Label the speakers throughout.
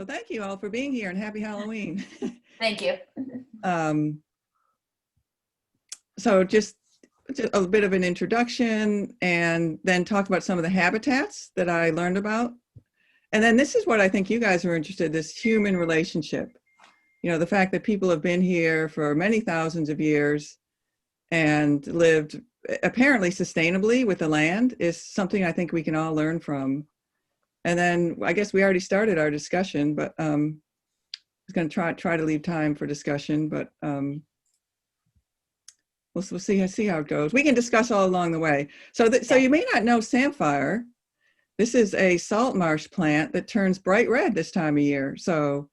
Speaker 1: So thank you all for being here and happy Halloween.
Speaker 2: Thank you.
Speaker 1: So just a bit of an introduction and then talk about some of the habitats that I learned about. And then this is what I think you guys are interested in, this human relationship. You know, the fact that people have been here for many thousands of years and lived apparently sustainably with the land is something I think we can all learn from. And then I guess we already started our discussion, but I was going to try to leave time for discussion, but we'll see how it goes. We can discuss all along the way. So you may not know samphire. This is a salt marsh plant that turns bright red this time of year. So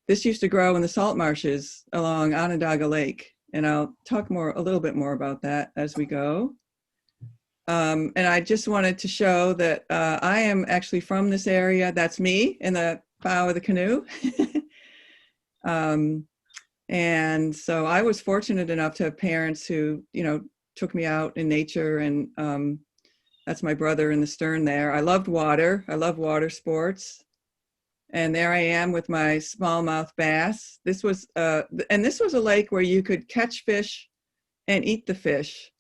Speaker 1: this used to grow in the salt marshes along Onondaga Lake. And I'll talk a little bit more about that as we go. And I just wanted to show that I am actually from this area. That's me in the bow of the canoe. And so I was fortunate enough to have parents who, you know, took me out in nature, and that's my brother in the stern there. I loved water. I love water sports. And there I am with my smallmouth bass. This was a lake where you could catch fish and eat the fish.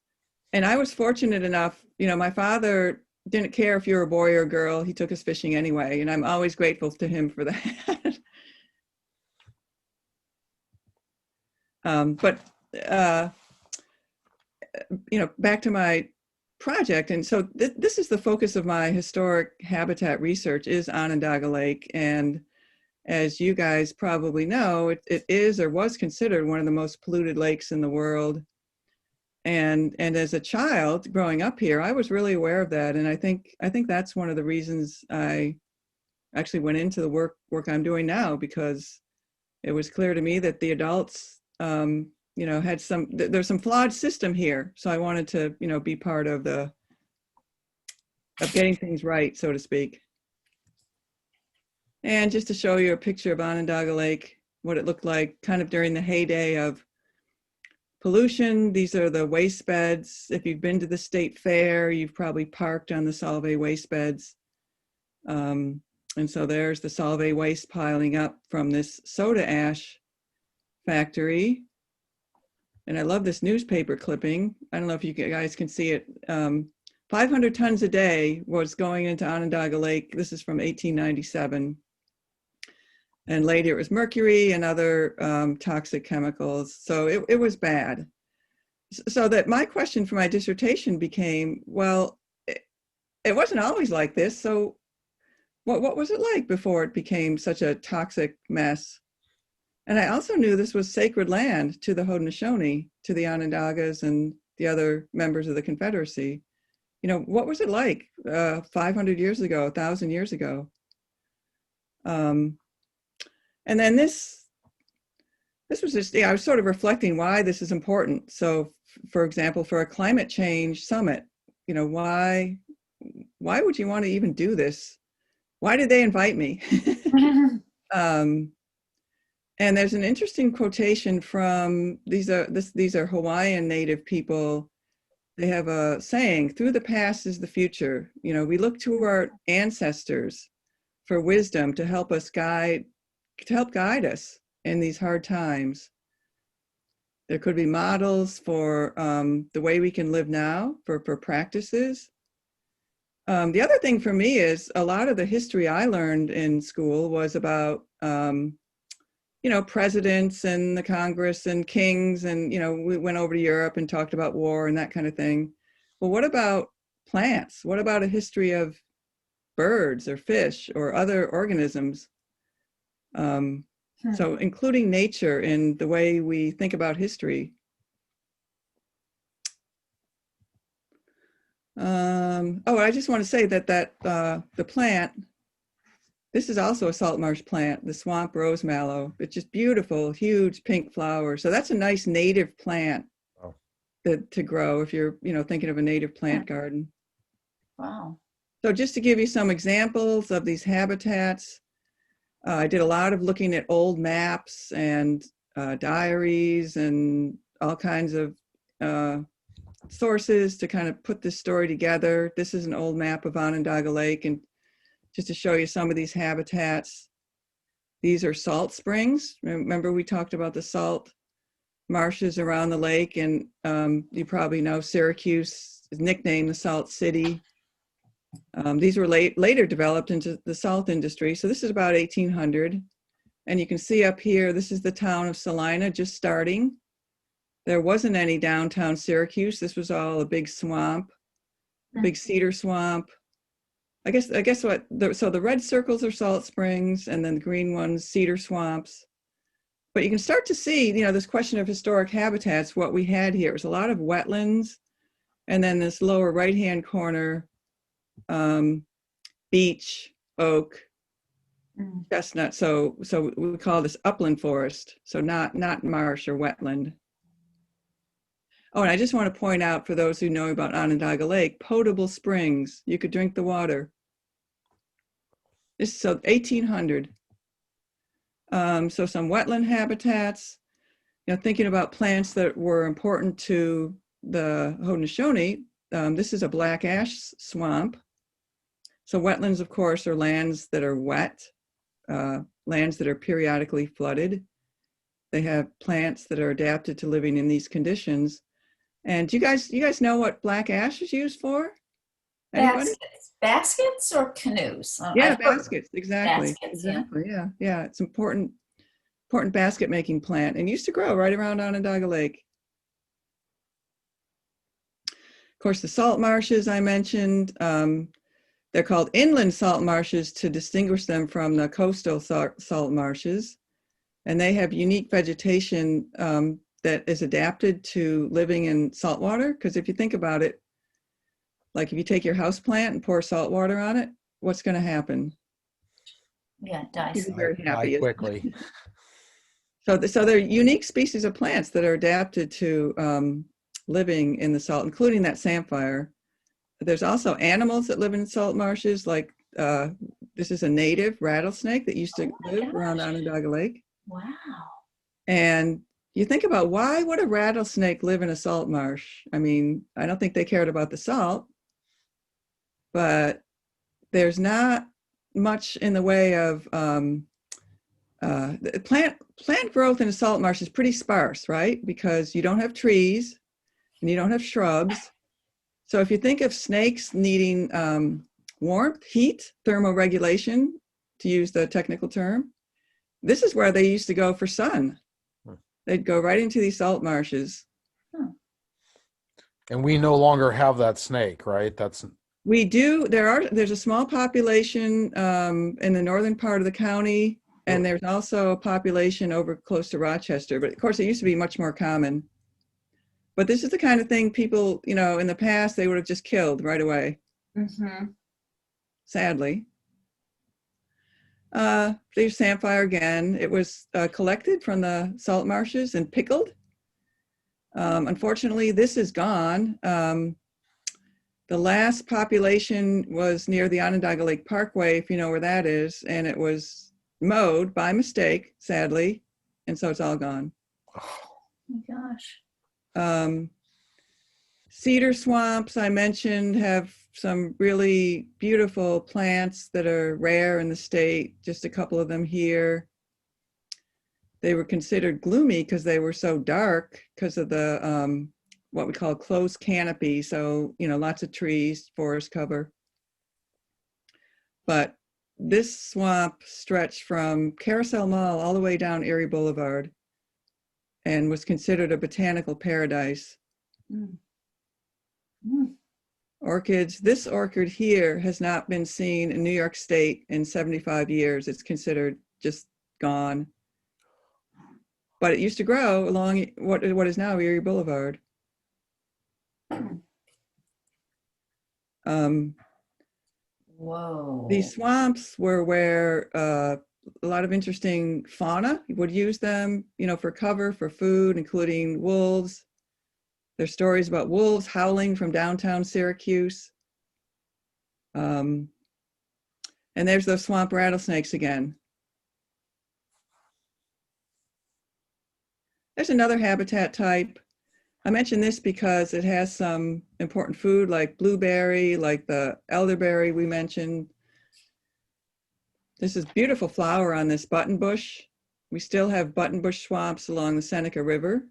Speaker 1: And I was fortunate enough, you know, my father didn't care if you were a boy or a girl. He took us fishing anyway. And I'm always grateful to him for that. You know, back to my project. And so this is the focus of my historic habitat research is Onondaga Lake. And as you guys probably know, it is or was considered one of the most polluted lakes in the world. And as a child growing up here, I was really aware of that. And I think that's one of the reasons I actually went into the work I'm doing now, because it was clear to me that the adults, you know, there's some flawed system here. So I wanted to, you know, be part of getting things right, so to speak. And just to show you a picture of Onondaga Lake, what it looked like kind of during the heyday of pollution. These are the waste beds. If you've been to the state fair, you've probably parked on the solvay waste beds. And so there's the solvay waste piling up from this soda ash factory. And I love this newspaper clipping. I don't know if you guys can see it. 500 tons a day was going into Onondaga Lake. This is from 1897. And later it was mercury and other toxic chemicals. So it was bad. So that my question for my dissertation became, well, it wasn't always like this. So what was it like before it became such a toxic mess? And I also knew this was sacred land to the Haudenosaunee, to the Onondagas and the other members of the Confederacy. You know, what was it like 500 years ago, 1,000 years ago? And then this was just, I was sort of reflecting why this is important. So for example, for a climate change summit, you know, why would you want to even do this? Why did they invite me? And there's an interesting quotation from, these are Hawaiian native people. They have a saying, through the past is the future. You know, we look to our ancestors for wisdom to help guide us in these hard times. There could be models for the way we can live now, for practices. The other thing for me is a lot of the history I learned in school was about, you know, presidents and the Congress and kings. And, you know, we went over to Europe and talked about war and that kind of thing. Well, what about plants? What about a history of birds or fish or other organisms? So including nature in the way we think about history. Oh, I just want to say that the plant, this is also a salt marsh plant, the swamp rose mallow. It's just beautiful, huge pink flowers. So that's a nice native plant to grow if you're, you know, thinking of a native plant garden.
Speaker 2: Wow.
Speaker 1: So just to give you some examples of these habitats, I did a lot of looking at old maps and diaries and all kinds of sources to kind of put this story together. This is an old map of Onondaga Lake, and just to show you some of these habitats. These are salt springs. Remember we talked about the salt marshes around the lake, and you probably know Syracuse is nicknamed the Salt City. These were later developed into the salt industry. So this is about 1800. And you can see up here, this is the town of Salina just starting. There wasn't any downtown Syracuse. This was all a big swamp, a big cedar swamp. I guess what, so the red circles are salt springs, and then the green ones, cedar swamps. But you can start to see, this question of historic habitats, what we had here was a lot of wetlands, and then this lower right-hand corner, beech, oak, chestnut. So we call this upland forest. So not marsh or wetland. Oh, and I just want to point out for those who know about Onondaga Lake, potable springs. You could drink the water. This is so 1800. So some wetland habitats, thinking about plants that were important to the Haudenosaunee. This is a black ash swamp. So wetlands, of course, are lands that are wet, lands that are periodically flooded. They have plants that are adapted to living in these conditions. And you guys know what black ash is used for? Anybody?
Speaker 2: Baskets or canoes?
Speaker 1: Yeah, baskets, exactly.
Speaker 2: Baskets,
Speaker 1: exactly. Yeah. It's important basket making plant, and used to grow right around Onondaga Lake. Of course, the salt marshes I mentioned, they're called inland salt marshes to distinguish them from the coastal salt marshes. And they have unique vegetation that is adapted to living in salt water. Because if you think about it, like if you take your house plant and pour salt water on it, what's going to happen?
Speaker 2: Yeah, dies.
Speaker 1: Very happy.
Speaker 3: Die quickly.
Speaker 1: So they're unique species of plants that are adapted to living in the salt, including that samphire. There's also animals that live in salt marshes, like this is a native rattlesnake that used to live around Onondaga Lake.
Speaker 2: Wow.
Speaker 1: And you think about, why would a rattlesnake live in a salt marsh? I mean, I don't think they cared about the salt, but there's not much in the way of plant growth in a salt marsh is pretty sparse, right? Because you don't have trees and you don't have shrubs. So if you think of snakes needing warmth, heat, thermoregulation, to use the technical term, this is where they used to go for sun. They'd go right into these salt marshes.
Speaker 3: And we no longer have that snake, right?
Speaker 1: We do. There's a small population in the northern part of the county, and there's also a population over close to Rochester. But of course, it used to be much more common. But this is the kind of thing people, in the past, they would have just killed right away.
Speaker 2: Mm-hmm.
Speaker 1: Sadly. There's samphire again. It was collected from the salt marshes and pickled. Unfortunately, this is gone. The last population was near the Onondaga Lake Parkway, if you know where that is, and it was mowed by mistake, sadly, and so it's all gone.
Speaker 2: Oh my gosh.
Speaker 1: Cedar swamps, I mentioned, have some really beautiful plants that are rare in the state, just a couple of them here. They were considered gloomy because they were so dark because of the what we call closed canopy. So, lots of trees, forest cover. But this swamp stretched from Carousel Mall all the way down Erie Boulevard and was considered a botanical paradise. Orchids, this orchid here has not been seen in New York State in 75 years. It's considered just gone. But it used to grow along what is now Erie Boulevard.
Speaker 2: Whoa.
Speaker 1: These swamps were where a lot of interesting fauna would use them, for cover, for food, including wolves. There's stories about wolves howling from downtown Syracuse. And there's those swamp rattlesnakes again. There's another habitat type. I mention this because it has some important food like blueberry, like the elderberry we mentioned. This is beautiful flower on this buttonbush. We still have buttonbush swamps along the Seneca River.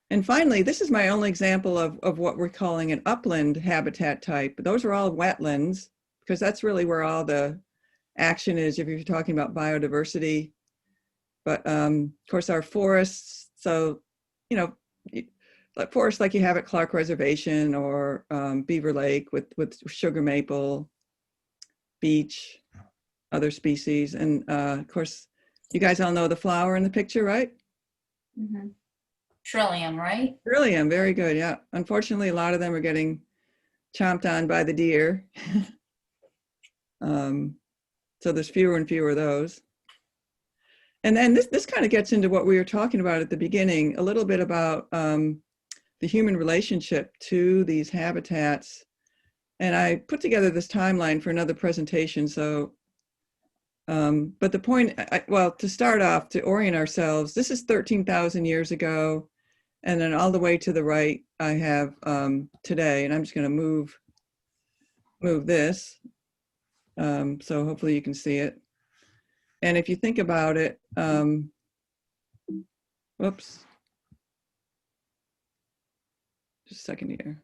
Speaker 1: And finally, this is my only example of what we're calling an upland habitat type. Those are all wetlands, because that's really where all the action is if you're talking about biodiversity. But of course, our forests, so, you know, like forests like you have at Clark Reservation or Beaver Lake with sugar maple, beech, other species. And of course, you guys all know the flower in the picture, right?
Speaker 2: Mm-hmm. Trillium, right?
Speaker 1: Trillium, very good, yeah. Unfortunately, a lot of them are getting chomped on by the deer. So there's fewer and fewer of those. And then this kind of gets into what we were talking about at the beginning, a little bit about the human relationship to these habitats. And I put together this timeline for another presentation. So, but the point, well, to start off, to orient ourselves, this is 13,000 years ago. And then all the way to the right, I have today, and I'm just going to move this. So hopefully you can see it. And if you think about it, whoops, just a second here.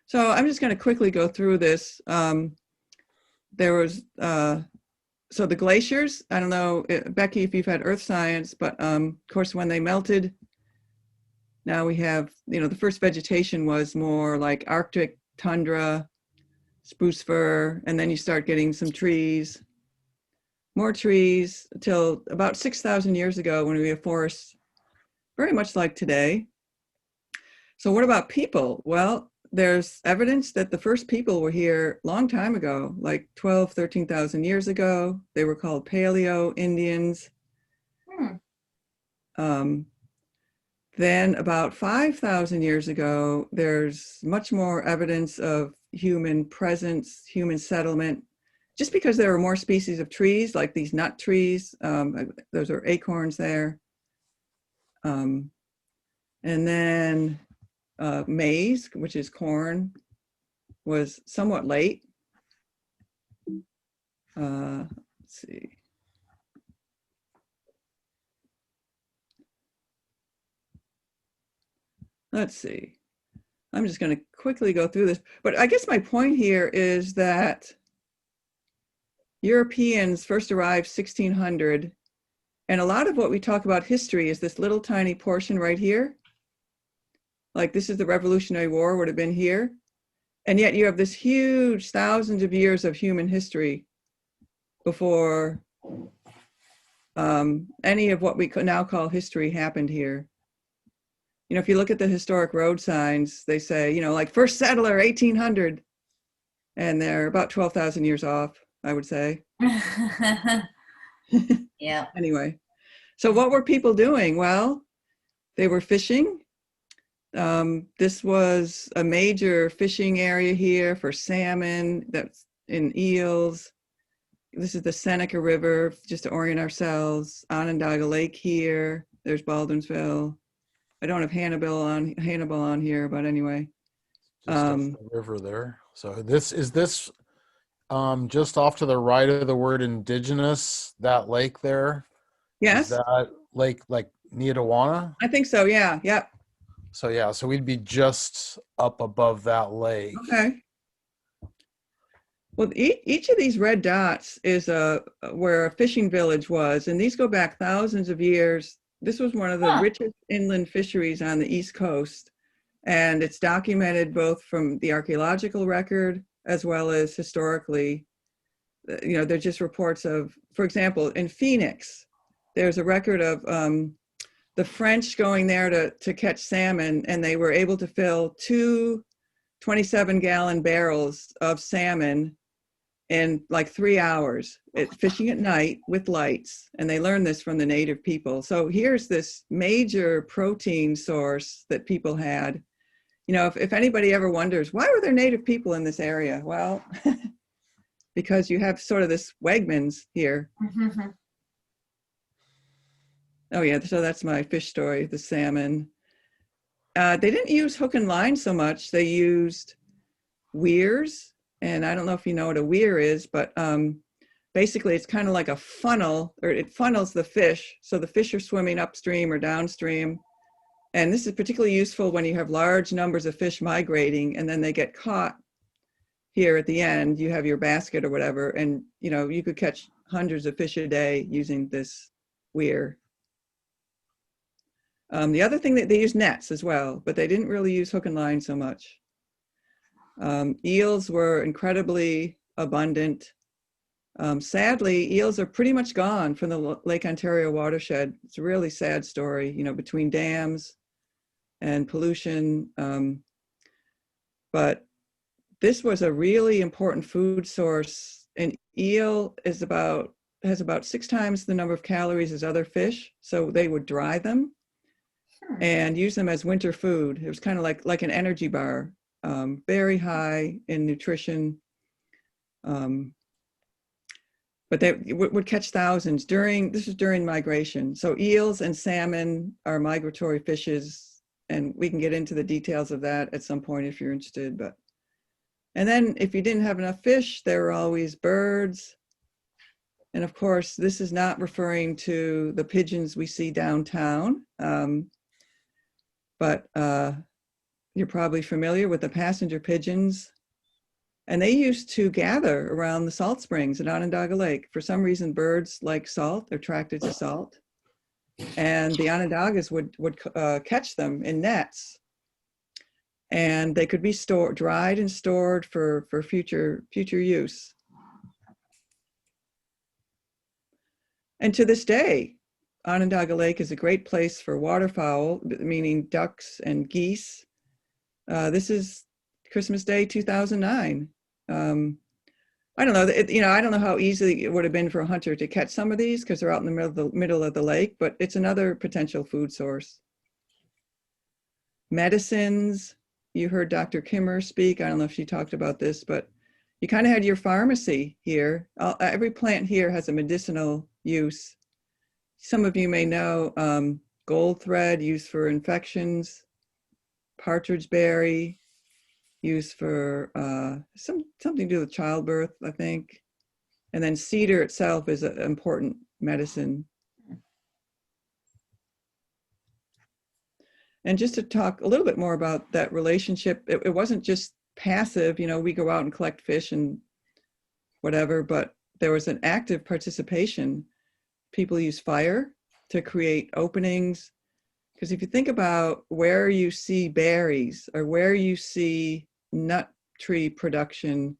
Speaker 1: So I'm just going to quickly go through this. There was, so the glaciers, I don't know, Becky, if you've had earth science, but of course, when they melted, now we have, you know, the first vegetation was more like Arctic tundra, spruce fir, and then you start getting some trees, more trees, until about 6,000 years ago when we have forests very much like today. So what about people? Well, there's evidence that the first people were here a long time ago, like 12, 13,000 years ago. They were called Paleo Indians. Then about 5,000 years ago, there's much more evidence of human presence, human settlement, just because there were more species of trees, like these nut trees. Those are acorns there. And then maize, which is corn, was somewhat late. Let's see. Let's see. I'm just going to quickly go through this. But I guess my point here is that Europeans first arrived 1600. And a lot of what we talk about history is this little tiny portion right here. Like this is the Revolutionary War would have been here. And yet you have this huge thousands of years of human history before any of what we could now call history happened here. You know, if you look at the historic road signs, they say, you know, like first settler, 1800. And they're about 12,000 years off, I would say.
Speaker 2: Yeah.
Speaker 1: Anyway, so what were people doing? Well, they were fishing. This was a major fishing area here for salmon, that's in eels. This is the Seneca River, just to orient ourselves. Onondaga Lake here. There's Baldwinsville. I don't have Hannibal on here, but anyway.
Speaker 3: Just off the river there. So this is this just off to the right of the word indigenous, that lake there.
Speaker 1: Yes.
Speaker 3: Is that lake like Neodawana?
Speaker 1: I think so, yeah. Yep.
Speaker 3: So yeah, so we'd be just up above that lake.
Speaker 1: Okay. Well, each of these red dots is where a fishing village was, and these go back thousands of years. This was one of the richest inland fisheries on the East Coast, and it's documented both from the archaeological record as well as historically. You know, there's just reports of, for example, in Phoenix, there's a record of the French going there to catch salmon, and they were able to fill 2 27-gallon barrels of salmon in like 3 hours, fishing at night with lights. And they learned this from the native people. So here's this major protein source that people had. You know, if anybody ever wonders, why were there native people in this area? Well, because you have sort of this Wegmans here.
Speaker 2: Mm-hmm.
Speaker 1: Oh yeah, so that's my fish story, the salmon. They didn't use hook and line so much. They used weirs, and I don't know if you know what a weir is, but basically it's kind of like a funnel, or it funnels the fish. So the fish are swimming upstream or downstream. And this is particularly useful when you have large numbers of fish migrating and then they get caught here at the end. You have your basket or whatever, and you could catch hundreds of fish a day using this weir. The other thing that they use nets as well, but they didn't really use hook and line so much. Eels were incredibly abundant. Sadly, eels are pretty much gone from the Lake Ontario watershed. It's a really sad story, between dams and pollution. But this was a really important food source. An eel has about 6 times the number of calories as other fish. So they would dry them and use them as winter food. It was kind of like an energy bar, very high in nutrition. But they would catch thousands this was during migration. So eels and salmon are migratory fishes, and we can get into the details of that at some point if you're interested. And then if you didn't have enough fish, there were always birds. And of course, this is not referring to the pigeons we see downtown, but you're probably familiar with the passenger pigeons. And they used to gather around the salt springs at Onondaga Lake. For some reason, birds like salt, they're attracted to salt. And the Onondagas would catch them in nets. And they could be dried and stored for future use. And to this day, Onondaga Lake is a great place for waterfowl, meaning ducks and geese. This is Christmas Day 2009. I don't know, I don't know how easy it would have been for a hunter to catch some of these because they're out in the middle of the lake, but it's another potential food source. Medicines, you heard Dr. Kimmer speak. I don't know if she talked about this, but you kind of had your pharmacy here. Every plant here has a medicinal use. Some of you may know gold thread used for infections, partridge berry used for something to do with childbirth, I think. And then cedar itself is an important medicine. And just to talk a little bit more about that relationship, it wasn't just passive, we go out and collect fish and whatever, but there was an active participation. People use fire to create openings. Because if you think about where you see berries or where you see nut tree production,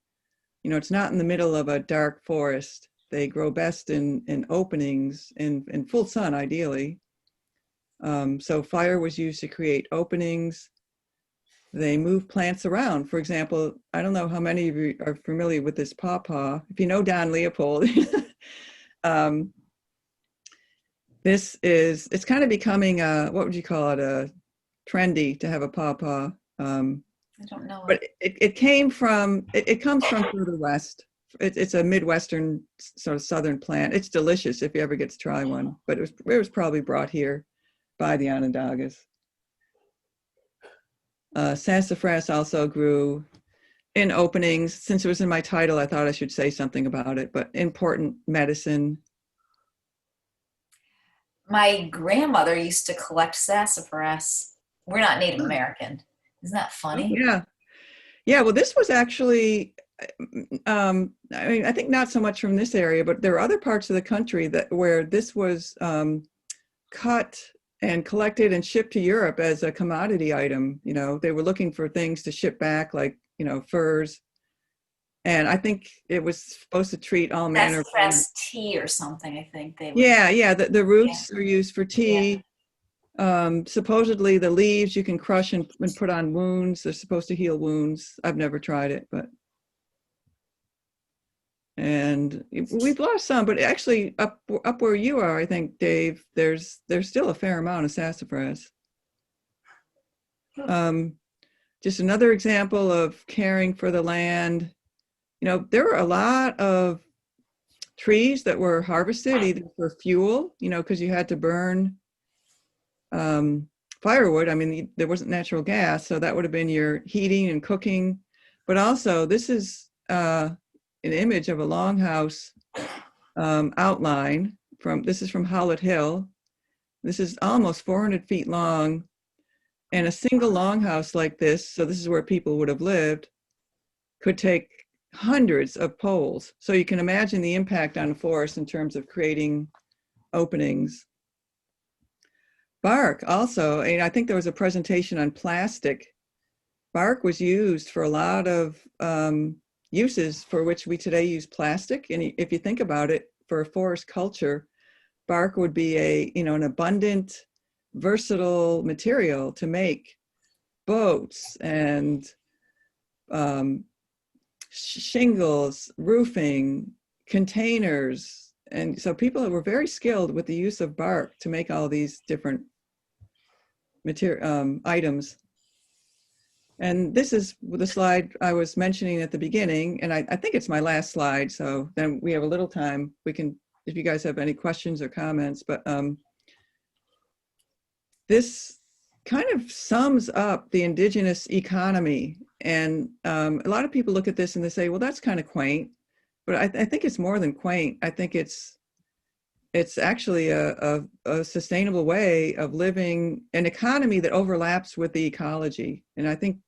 Speaker 1: it's not in the middle of a dark forest. They grow best in openings, in full sun, ideally. So fire was used to create openings. They move plants around. For example, I don't know how many of you are familiar with this pawpaw. If you know Don Leopold, it's kind of becoming what would you call it, trendy to have a pawpaw.
Speaker 2: I don't know.
Speaker 1: But it comes from further west. It's a Midwestern sort of southern plant. It's delicious if you ever get to try one, but it was probably brought here by the Onondagas. Sassafras also grew in openings. Since it was in my title, I thought I should say something about it, but important medicine.
Speaker 2: My grandmother used to collect sassafras. We're not Native American. Isn't that funny?
Speaker 1: Yeah. Well, this was actually, I think not so much from this area, but there are other parts of the country where this was cut and collected and shipped to Europe as a commodity item. They were looking for things to ship back, like, furs. And I think it was supposed to treat all manner of
Speaker 2: tea or something, I think they would.
Speaker 1: Yeah. The roots are used for tea. Yeah. Supposedly the leaves you can crush and put on wounds. They're supposed to heal wounds. I've never tried it, and we've lost some, but actually up where you are, I think, Dave, there's still a fair amount of sassafras. Just another example of caring for the land. There were a lot of trees that were harvested either for fuel, because you had to burn firewood. I mean, there wasn't natural gas, so that would have been your heating and cooking. But also, this is an image of a longhouse outline this is from Howlett Hill. This is almost 400 feet long, and a single longhouse like this, so this is where people would have lived, could take hundreds of poles. So you can imagine the impact on the forest in terms of creating openings. Bark also, and I think there was a presentation on plastic. Bark was used for a lot of uses for which we today use plastic. And if you think about it, for a forest culture, bark would be an abundant, versatile material to make boats and shingles, roofing, containers. And so people were very skilled with the use of bark to make all these different items. And this is the slide I was mentioning at the beginning, and I think it's my last slide, so then we have a little time. We can, if you guys have any questions or comments, but this kind of sums up the indigenous economy. And a lot of people look at this and they say, well, that's kind of quaint, but I think it's more than quaint. I think it's actually a sustainable way of living, an economy that overlaps with the ecology. And I think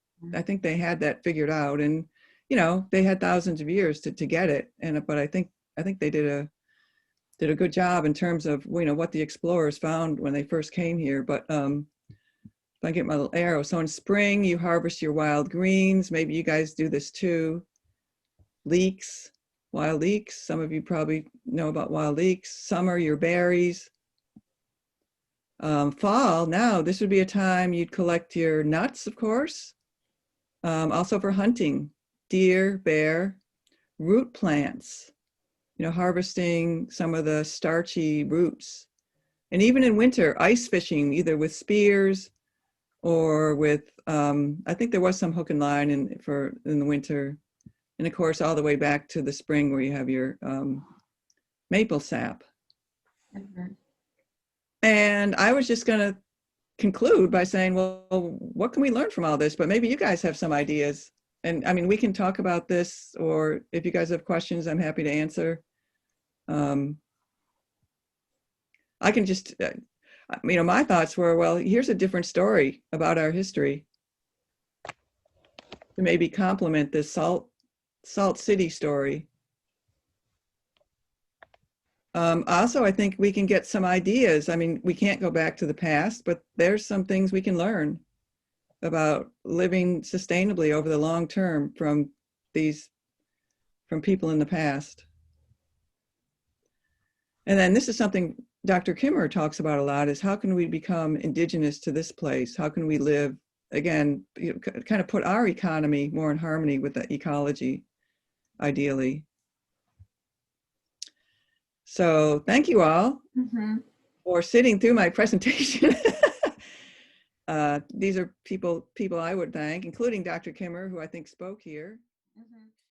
Speaker 1: they had that figured out, and they had thousands of years to get it. But I think they did a good job in terms of what the explorers found when they first came here. But if I get my little arrow, so in spring you harvest your wild greens. Maybe you guys do this too. Leeks. Wild leeks, some of you probably know about wild leeks. Summer, your berries. Fall, now this would be a time you'd collect your nuts, of course. Also for hunting, deer, bear, root plants, harvesting some of the starchy roots. And even in winter, ice fishing, either with spears or with, I think there was some hook and line in the winter. And of course, all the way back to the spring where you have your maple sap. Mm-hmm. And I was just going to conclude by saying, well, what can we learn from all this? But maybe you guys have some ideas. And I mean, we can talk about this, or if you guys have questions, I'm happy to answer. I can just, my thoughts were, well, here's a different story about our history to maybe complement this Salt City story. Also, I think we can get some ideas. I mean, we can't go back to the past, but there's some things we can learn about living sustainably over the long term from people in the past. And then this is something Dr. Kimmer talks about a lot, is how can we become indigenous to this place? How can we live, again, kind of put our economy more in harmony with the ecology, ideally. So thank you all for sitting through my presentation. These are people I would thank, including Dr. Kimmer, who I think spoke here.